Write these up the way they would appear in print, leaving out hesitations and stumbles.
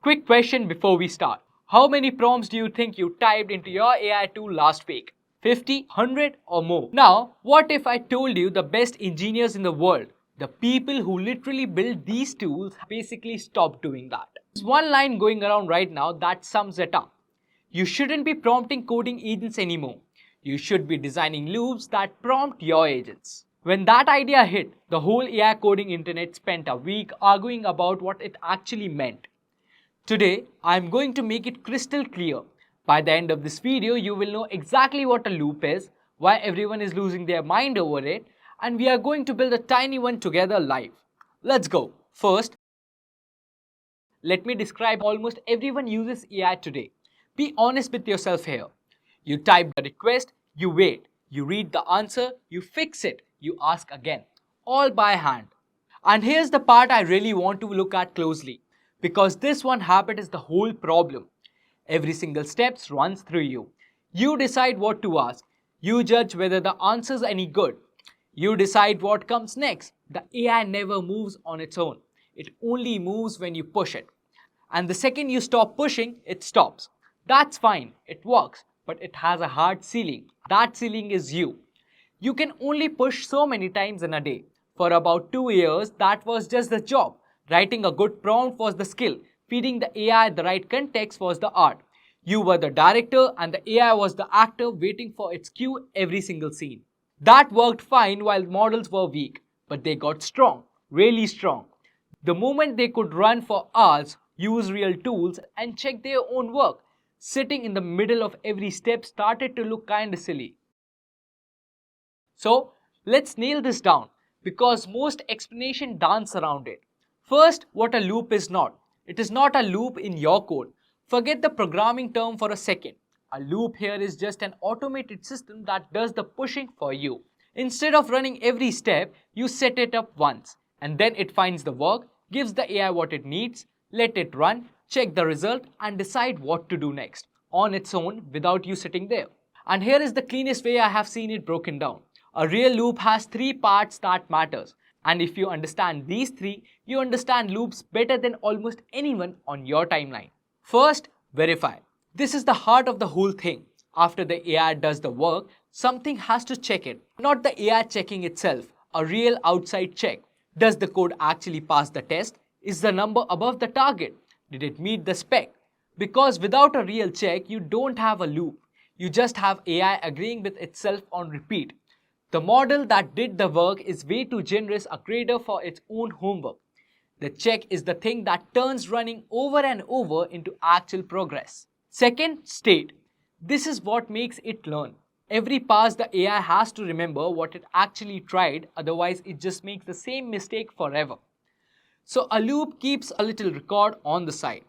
Quick question before we start. How many prompts do you think you typed into your AI tool last week? 50, 100 or more? Now, what if I told you the best engineers in the world, the people who literally build these tools, basically stopped doing that? There's one line going around right now that sums it up. You shouldn't be prompting coding agents anymore. You should be designing loops that prompt your agents. When that idea hit, the whole AI coding internet spent a week arguing about what it actually meant. Today, I am going to make it crystal clear. By the end of this video, you will know exactly what a loop is, why everyone is losing their mind over it, and we are going to build a tiny one together live. Let's go. First, let me describe almost everyone uses AI today. Be honest with yourself here. You type the request, you wait, you read the answer, you fix it, you ask again, all by hand. And here's the part I really want to look at closely, because this one habit is the whole problem. Every single step runs through you. You decide what to ask. You judge whether the answer is any good. You decide what comes next. The AI never moves on its own. It only moves when you push it. And the second you stop pushing, it stops. That's fine, it works, but it has a hard ceiling. That ceiling is you. You can only push so many times in a day. For about 2 years, that was just the job. Writing a good prompt was the skill. Feeding the AI the right context was the art. You were the director and the AI was the actor waiting for its cue every single scene. That worked fine while models were weak, but they got strong, really strong. The moment they could run for hours, use real tools, and check their own work, sitting in the middle of every step started to look kinda silly. So, let's nail this down, because most explanation dance around it. First, what a loop is not. It is not a loop in your code. Forget the programming term for a second. A loop here is just an automated system that does the pushing for you. Instead of running every step, you set it up once, and then it finds the work, gives the AI what it needs, let it run, check the result, and decide what to do next, on its own without you sitting there. And here is the cleanest way I have seen it broken down. A real loop has 3 parts that matters. And if you understand these 3, you understand loops better than almost anyone on your timeline. First, verify. This is the heart of the whole thing. After the AI does the work, something has to check it. Not the AI checking itself, a real outside check. Does the code actually pass the test? Is the number above the target? Did it meet the spec? Because without a real check, you don't have a loop. You just have AI agreeing with itself on repeat. The model that did the work is way too generous a grader for its own homework. The check is the thing that turns running over and over into actual progress. Second, state. This is what makes it learn. Every pass the AI has to remember what it actually tried, otherwise it just makes the same mistake forever. So a loop keeps a little record on the side.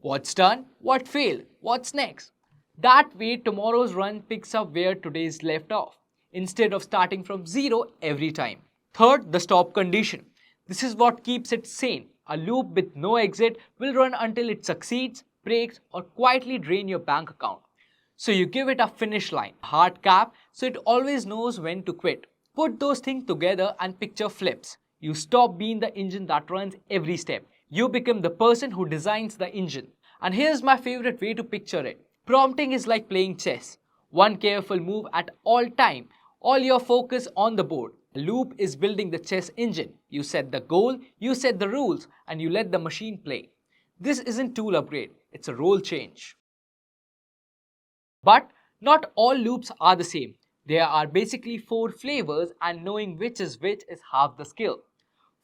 What's done? What failed? What's next? That way tomorrow's run picks up where today's left off, instead of starting from zero every time. Third, the stop condition. This is what keeps it sane. A loop with no exit will run until it succeeds, breaks, or quietly drain your bank account. So you give it a finish line, a hard cap, so it always knows when to quit. Put those things together and picture flips. You stop being the engine that runs every step. You become the person who designs the engine. And here's my favorite way to picture it. Prompting is like playing chess. One careful move at all time. All your focus on the board. A loop is building the chess engine. You set the goal, you set the rules, and you let the machine play. This isn't tool upgrade, it's a role change. But not all loops are the same. There are basically 4 flavors, and knowing which is half the skill.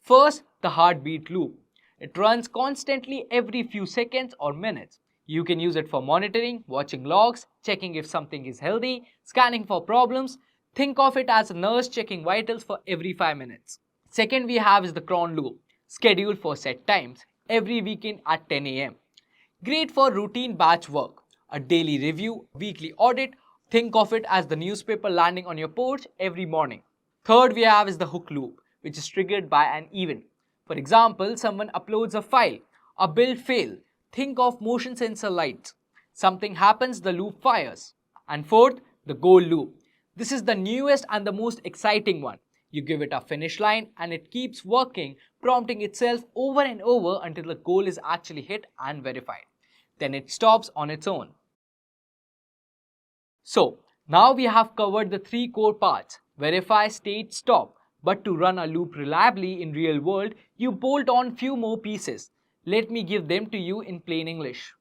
First, the heartbeat loop. It runs constantly every few seconds or minutes. You can use it for monitoring, watching logs, checking if something is healthy, scanning for problems. Think of it as a nurse checking vitals for every 5 minutes. Second we have is the Cron loop, scheduled for set times, every weekend at 10 a.m. Great for routine batch work, a daily review, weekly audit. Think of it as the newspaper landing on your porch every morning. Third we have is the hook loop, which is triggered by an event. For example, someone uploads a file, a build fail. Think of motion sensor lights. Something happens, the loop fires. And fourth, the goal loop. This is the newest and the most exciting one. You give it a finish line and it keeps working, prompting itself over and over until the goal is actually hit and verified. Then it stops on its own. So, now we have covered the three core parts: verify, state, stop. But to run a loop reliably in real world, you bolt on few more pieces. Let me give them to you in plain English.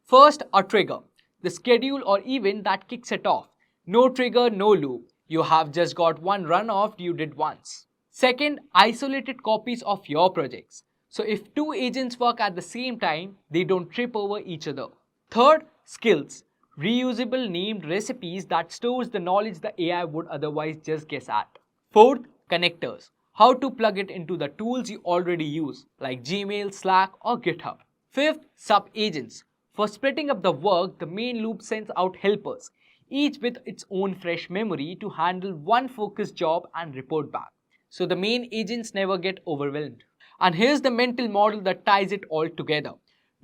First, a trigger, the schedule or event that kicks it off. No trigger, no loop. You have just got one runoff you did once. Second, isolated copies of your projects. So if two agents work at the same time, they don't trip over each other. Third, skills. Reusable named recipes that stores the knowledge the AI would otherwise just guess at. Fourth, connectors. How to plug it into the tools you already use, like Gmail, Slack, or GitHub. Fifth, sub-agents. For splitting up the work, the main loop sends out helpers, each with its own fresh memory to handle one focused job and report back. So the main agents never get overwhelmed. And here's the mental model that ties it all together.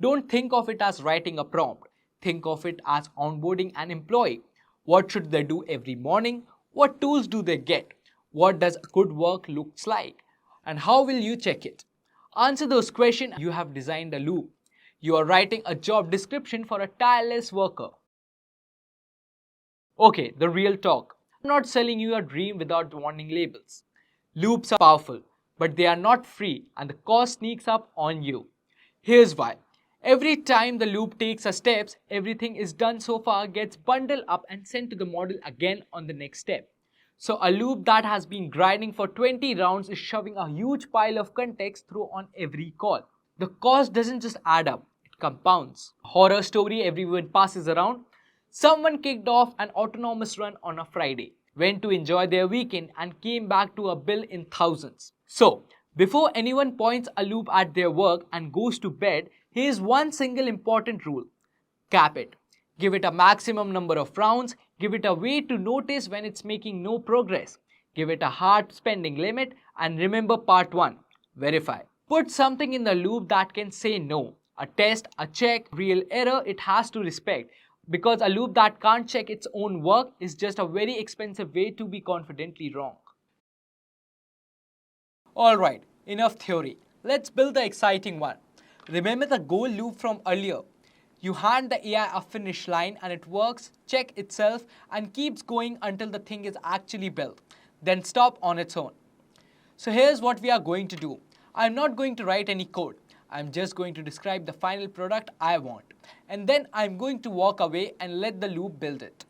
Don't think of it as writing a prompt. Think of it as onboarding an employee. What should they do every morning? What tools do they get? What does good work looks like? And how will you check it? Answer those questions. You have designed a loop. You are writing a job description for a tireless worker. Okay, the real talk. I'm not selling you a dream without warning labels. Loops are powerful, but they are not free and the cost sneaks up on you. Here's why. Every time the loop takes a steps, everything is done so far gets bundled up and sent to the model again on the next step. So a loop that has been grinding for 20 rounds is shoving a huge pile of context through on every call. The cost doesn't just add up, it compounds. Horror story everyone passes around. Someone kicked off an autonomous run on a Friday, went to enjoy their weekend and came back to a bill in thousands. So, before anyone points a loop at their work and goes to bed, here's one single important rule. Cap it. Give it a maximum number of rounds. Give it a way to notice when it's making no progress. Give it a hard spending limit and remember part 1. Verify. Put something in the loop that can say no. A test, a check, real error it has to respect. Because a loop that can't check its own work is just a very expensive way to be confidently wrong. Alright, enough theory. Let's build the exciting one. Remember the goal loop from earlier. You hand the AI a finish line and it works, check itself and keeps going until the thing is actually built. Then stop on its own. So here's what we are going to do. I'm not going to write any code. I'm just going to describe the final product I want. And then I'm going to walk away and let the loop build it.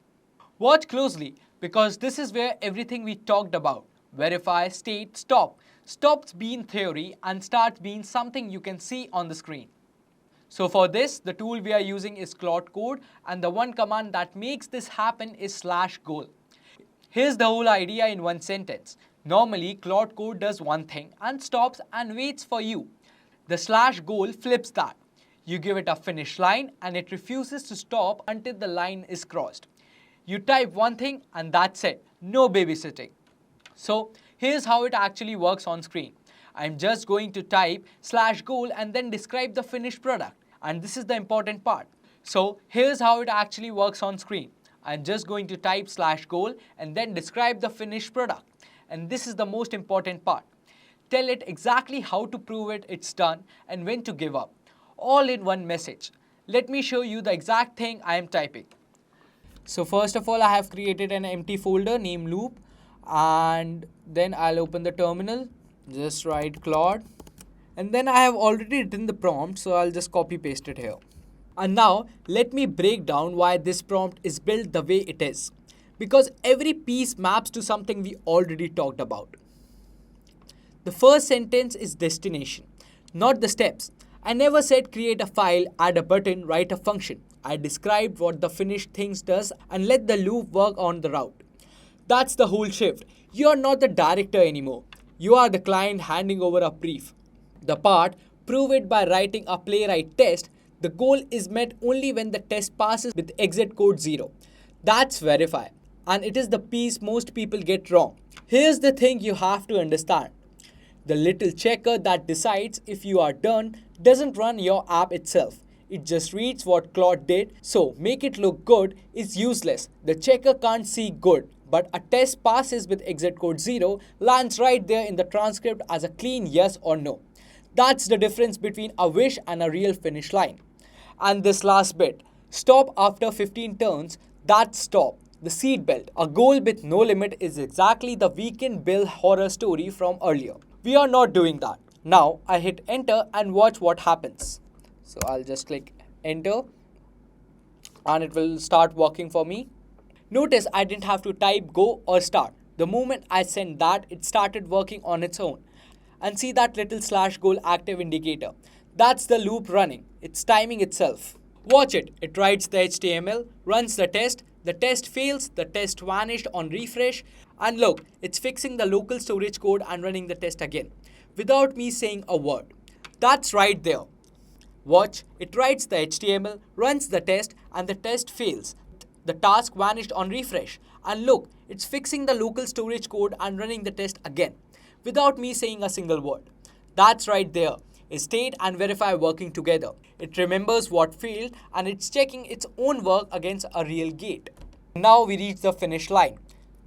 Watch closely because this is where everything we talked about, verify, state, stop, stops being theory and starts being something you can see on the screen. So for this, the tool we are using is Claude code and the one command that makes this happen is /goal. Here's the whole idea in one sentence. Normally, Claude code does one thing and stops and waits for you. The /goal flips that. You give it a finish line and it refuses to stop until the line is crossed. You type one thing and that's it. No babysitting. So here's how it actually works on screen. I'm just going to type /goal and then describe the finished product. And this is the important part. So here's how it actually works on screen. I'm just going to type /goal and then describe the finished product. And this is the most important part. Tell it exactly how to prove it's done and when to give up. All in one message. Let me show you the exact thing I am typing. So first of all, I have created an empty folder named loop and then I'll open the terminal. Just write Claude. And then I have already written the prompt, so I'll just copy paste it here. And now let me break down why this prompt is built the way it is. Because every piece maps to something we already talked about. The first sentence is destination, not the steps. I never said create a file, add a button, write a function. I described what the finished things does and let the loop work on the route. That's the whole shift. You are not the director anymore. You are the client handing over a brief. The part, prove it by writing a playwright test, the goal is met only when the test passes with exit code 0. That's verify. And it is the piece most people get wrong. Here's the thing you have to understand. The little checker that decides if you are done doesn't run your app itself. It just reads what Claude did, so make it look good is useless. The checker can't see good. but a test passes with exit code 0 lands right there in the transcript as a clean yes or no. That's the difference between a wish and a real finish line. And this last bit, stop after 15 turns, that's stop. The seat belt, a goal with no limit, is exactly the weekend bill horror story from earlier. We are not doing that. Now I hit enter and watch what happens. So I'll just click enter and it will start working for me. Notice I didn't have to type go or start. The moment I sent that, it started working on its own. And see that little slash goal active indicator. That's the loop running. It's timing itself. Watch it. It writes the HTML, runs the test fails, the test vanished on refresh, and look, it's fixing the local storage code and running the test again, without me saying a word. That's right there. Watch, it writes the HTML, runs the test, and the test fails. The task vanished on refresh. And look, it's fixing the local storage code and running the test again, without me saying a single word. That's right there. Is state and verify working together. It remembers what failed and it's checking its own work against a real gate. Now we reach the finish line.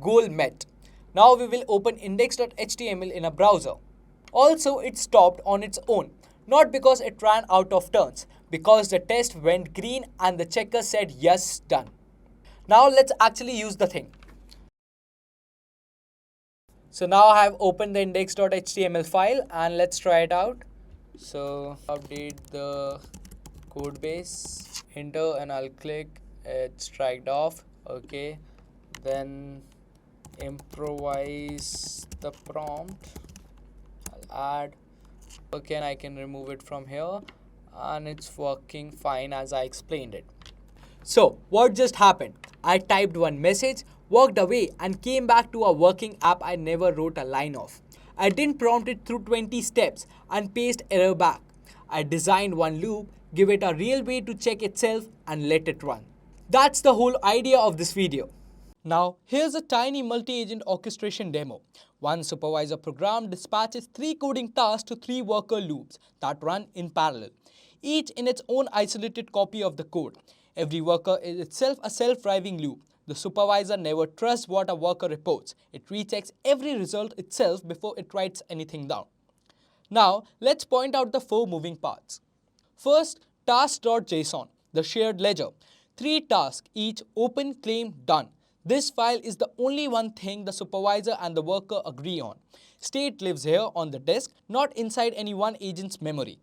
Goal met. Now we will open index.html in a browser. Also, it stopped on its own. Not because it ran out of turns, because the test went green and the checker said yes, done. Now let's actually use the thing. So now I have opened the index.html file and let's try it out. So update the code base, enter, and I'll click it's dragged off. Okay, then improvise the prompt. I'll add. Okay, and I can remove it from here, and it's working fine as I explained it. So what just happened? I typed one message, walked away, and came back to a working app I never wrote a line of. I didn't prompt it through 20 steps and paste error back. I designed one loop, give it a real way to check itself, and let it run. That's the whole idea of this video. Now, here's a tiny multi-agent orchestration demo. One supervisor program dispatches 3 coding tasks to 3 worker loops that run in parallel, each in its own isolated copy of the code. Every worker is itself a self-driving loop. The supervisor never trusts what a worker reports. It rechecks every result itself before it writes anything down. Now, let's point out the 4 moving parts. First, task.json, the shared ledger. 3 tasks, each open, claim, done. This file is the only one thing the supervisor and the worker agree on. State lives here on the disk, not inside any one agent's memory.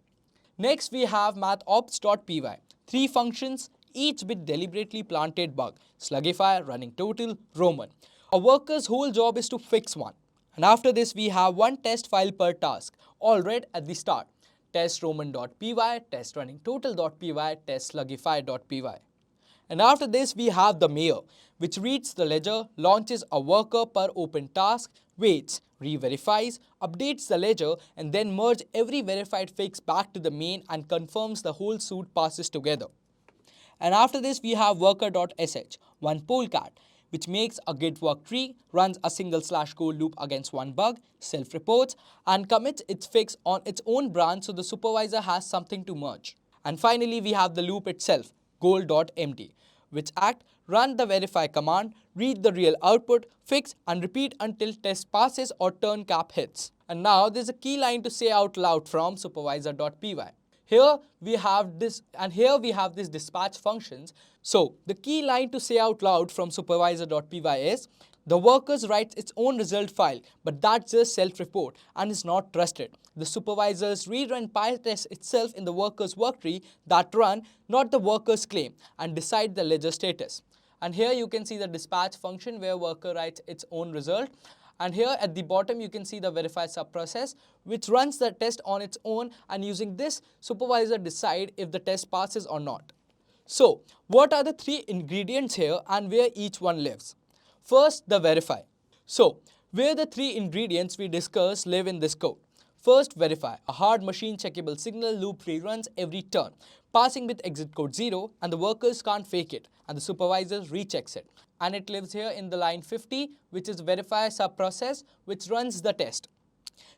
Next, we have mathOps.py. 3 functions, each with deliberately planted bug. Slugify, running total, Roman. A worker's whole job is to fix one. And after this, we have one test file per task, all read at the start. Test roman.py, test running total.py, test slugify.py. And after this, we have the mayor, which reads the ledger, launches a worker per open task, waits, re-verifies, updates the ledger, and then merge every verified fix back to the main and confirms the whole suite passes together. And after this, we have worker.sh, one polecat, which makes a git work tree, runs a single /goal loop against one bug, self-reports, and commits its fix on its own branch so the supervisor has something to merge. And finally, we have the loop itself, goal.empty, which run the verify command, read the real output, fix, and repeat until test passes or turn cap hits. And now there's a key line to say out loud from supervisor.py. Here we have this dispatch functions. So the key line to say out loud from supervisor.py is the workers writes its own result file, but that's just self-report and is not trusted. The supervisors rerun PyTest itself in the workers work tree that run, not the workers claim, and decide the ledger status. And here you can see the dispatch function where worker writes its own result. And here at the bottom you can see the verify subprocess which runs the test on its own, and using this supervisor decide if the test passes or not. So what are the 3 ingredients here and where each one lives? First, the verify. So where the 3 ingredients we discussed live in this code. First, verify, a hard machine checkable signal loop reruns every turn, passing with exit code 0, and the workers can't fake it and the supervisor rechecks it. And it lives here in the line 50, which is verify subprocess, which runs the test.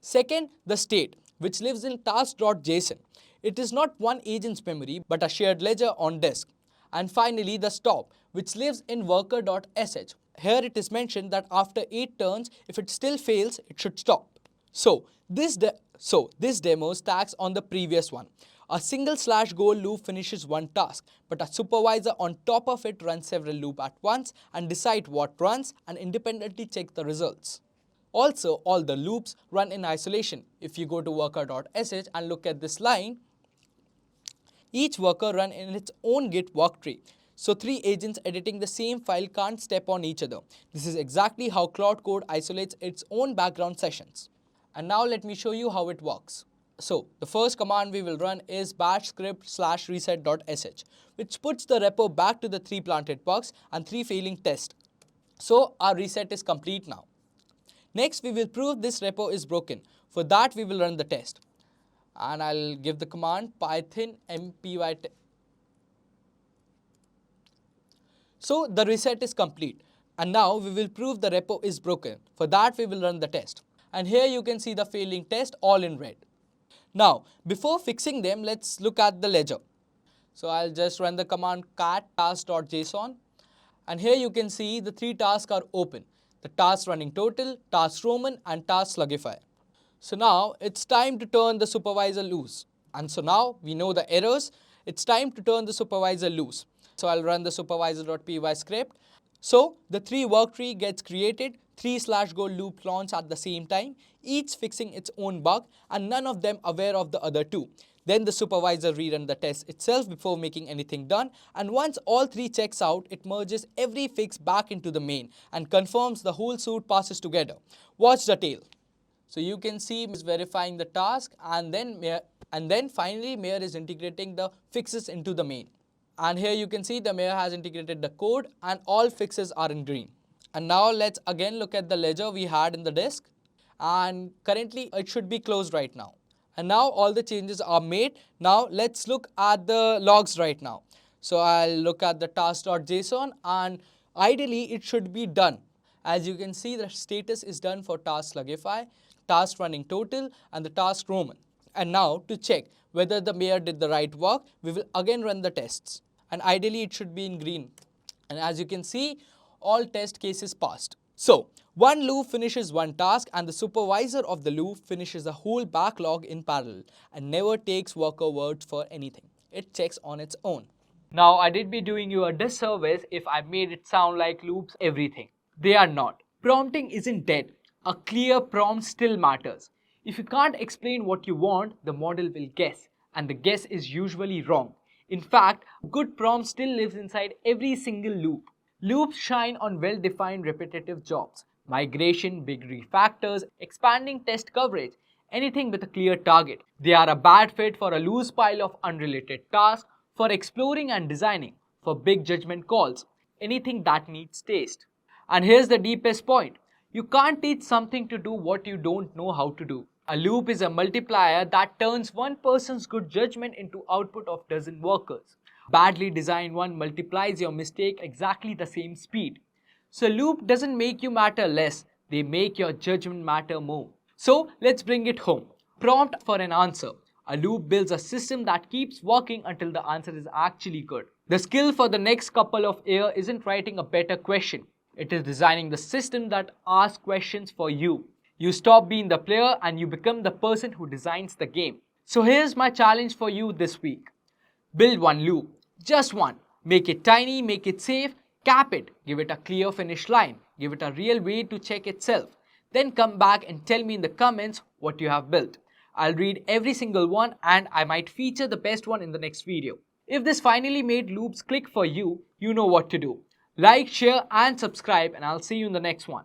Second, the state, which lives in task.json. It is not one agent's memory, but a shared ledger on disk. And finally, the stop, which lives in worker.sh. here it is mentioned that after 8 turns, if it still fails, it should stop. So this demo stacks on the previous one. A single slash goal loop finishes one task, but a supervisor on top of it runs several loops at once and decide what runs and independently check the results. Also, all the loops run in isolation. If you go to worker.sh and look at this line, each worker run in its own Git work tree. So 3 agents editing the same file can't step on each other. This is exactly how Claude Code isolates its own background sessions. And now let me show you how it works. So the first command we will run is bash script /reset.sh, which puts the repo back to the 3 planted bugs and 3 failing tests. So our reset is complete now. Next, we will prove this repo is broken. For that, we will run the test. And I'll give the command python mpy. So the reset is complete. And now we will prove the repo is broken. For that, we will run the test. And here you can see the failing test all in red. Now, before fixing them, let's look at the ledger. So I'll just run the command cat task.json. And here you can see the 3 tasks are open. The task running total, task Roman and task slugify. So now it's time to turn the supervisor loose. And so now we know the errors. It's time to turn the supervisor loose. So I'll run the supervisor.py script. So the 3 work tree gets created, 3/goal loop launch at the same time, each fixing its own bug and none of them aware of the other 2. Then the supervisor rerun the test itself before making anything done, and once all 3 checks out, it merges every fix back into the main and confirms the whole suite passes together. Watch the tail. So you can see is verifying the task and then finally Mayor is integrating the fixes into the main. And here you can see the Mayor has integrated the code and all fixes are in green. And now let's again look at the ledger we had in the disk, and currently it should be closed right now. And now all the changes are made. Now let's look at the logs right now. So I'll look at the task.json and ideally it should be done. As you can see, the status is done for task slugify, task running total and the task Roman. And now to check whether the Mayor did the right work, we will again run the tests. And ideally it should be in green. And as you can see, all test cases passed. So, one loop finishes one task and the supervisor of the loop finishes the whole backlog in parallel and never takes worker words for anything. It checks on its own. Now, I did be doing you a disservice if I made it sound like loops everything. They are not. Prompting isn't dead. A clear prompt still matters. If you can't explain what you want, the model will guess, and the guess is usually wrong. In fact, a good prompt still lives inside every single loop. Loops shine on well-defined repetitive jobs. Migration, big refactors, expanding test coverage, anything with a clear target. They are a bad fit for a loose pile of unrelated tasks, for exploring and designing, for big judgment calls, anything that needs taste. And here's the deepest point. You can't teach something to do what you don't know how to do. A loop is a multiplier that turns one person's good judgment into output of dozen workers. Badly designed one multiplies your mistake exactly the same speed. So loop doesn't make you matter less, they make your judgment matter more. So let's bring it home. Prompt for an answer. A loop builds a system that keeps working until the answer is actually good. The skill for the next couple of years isn't writing a better question. It is designing the system that asks questions for you. You stop being the player and you become the person who designs the game. So here's my challenge for you this week. Build one loop. Just one. Make it tiny, make it safe, cap it, give it a clear finish line, give it a real way to check itself. Then come back and tell me in the comments what you have built. I'll read every single one and I might feature the best one in the next video. If this finally made loops click for you, you know what to do. Like, share and subscribe and I'll see you in the next one.